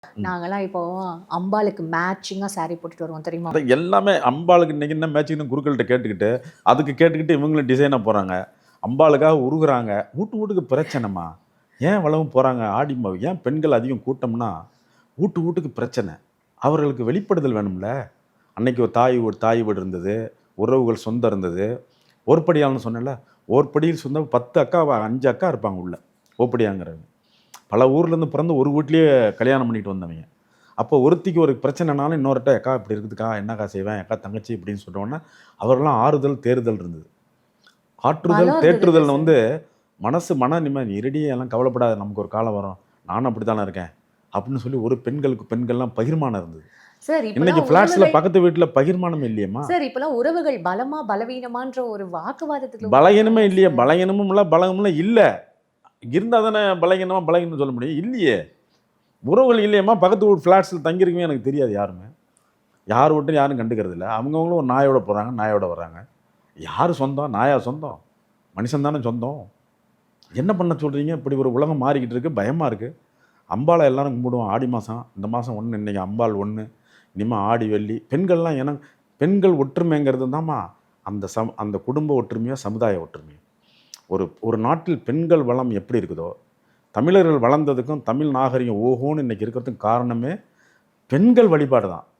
ம். நாங்கலாம் இப்போ அம்பாளுக்கு மேட்சிங்கா சாரி போட்டுட்டு வருவோம் தெரியுமா? அதான் எல்லாமே அம்பாளுக்கு இன்னைக்கு என்ன மேட்சிங்னு குருக்கள்ட்ட கேட்டுக்கிட்டு, அதுக்கு கேட்டுக்கிட்டு இவங்களும் டிசைனா போறாங்க. அம்பாளுக்காக உருகுறாங்க. வூட்டு வீட்டுக்கு பிரச்சனைம்மா. ஏன் இவ்வளவும் போறாங்க? ஏன் பெண்கள் அதிகம் கூட்டம்னா, வீட்டுக்கு பிரச்சனை. அவர்களுக்கு வெளிப்படுதல் வேணும்ல. அன்னைக்கு ஒரு தாய் வீடு இருந்தது. உறவுகள் சொந்தம் இருந்தது. ஓர்படியாள்னு சொன்னேன்ல. ஓர்படியில் சொந்தம் 10 அக்கா 5 அக்கா இருப்பாங்க உள்ள. ஓப்படியாங்கிறவங்க. பல ஊர்லேருந்து பிறந்து ஒரு வீட்லயே கல்யாணம் பண்ணிட்டு வந்தவங்க. அப்போ ஒருத்திக்கு ஒரு பிரச்சனைனாலும் இன்னொருட்ட "அக்கா இப்படி இருக்குதுக்கா, என்னக்கா செய்வேன்? அக்கா தங்கச்சி" இப்படின்னு சொன்னோனே, அவர்கள்லாம் ஆறுதல், தேறுதல் இருந்தது. ஆற்றுதல், பலம் இருந்ததுல்ல தேற்றுதல் சார். வந்து மன நிம்மதி. "இருடி எல்லாம் கவலைப்படாத, நமக்கு ஒரு காலம் வரும். நானும் அப்படித்தானே இருக்கேன்." அப்படின்னு சொல்லி ஒரு பெண்கள்லாம் பகிர்மானம் இருந்தது. சார் இன்னைக்கு இப்பலாம் ஃபிளாட்ஸ்ல உறவுகள் பக்கத்து வீட்ல பகிர்மானம் இல்லையேம்மா. சார் இப்பலாம் உறவுகள் பலமா, பலவீனமான்ற ஒரு வாக்குவாதத்துக்குள்ள பலகீனமே வந்துட்டாங்க இல்லையே. சார். பலகீனமும் இல்ல, பலமும் இல்ல. இருந்தா தானே பலகீனம்னு சொல்ல முடியும். இல்லையே. உறவுகள் இல்லையேம்மா. பக்கத்து வீட்டு ஃபிளாட்ஸ்ல தங்கியிருக்கவே எனக்கு தெரியாது யாருமே. யார் வீட்டும் யாரும் கண்டுக்கிறது இல்ல. அவங்கவங்களும் ஒரு நாயோட போறாங்க, நாயோட வர்றாங்க. யாரு சொந்தம்? நாயா சொந்தம்? மனுஷன் தானே சொந்தம். என்ன பண்ண சொல்றீங்க? இப்படி ஒரு உலகம் மாறிக்கிட்டு இருக்கு. பயமா இருக்கு. அம்பாள எல்லாரும் கும்பிடுவோம். ஆடி மாசம். இந்த மாசம் 1 இன்னைக்கு அம்பாள் 1. இனிமே ஆடி, வெள்ளி. பெண்கள்லாம் பெண்கள் ஒற்றுமைங்கிறது தாம்மா அந்த குடும்ப ஒற்றுமையோ, சமுதாய ஒற்றுமையோ. ஒரு ஒரு நாட்டில் பெண்கள் வளம் எப்படி இருக்குதோ, தமிழர்கள் வளர்ந்ததுக்கும், தமிழ் நாகரிகம் ஓஹோன்னு இன்னைக்கு இருக்கிறதுக்கும் காரணமே பெண்கள் வழிபாடு தான்.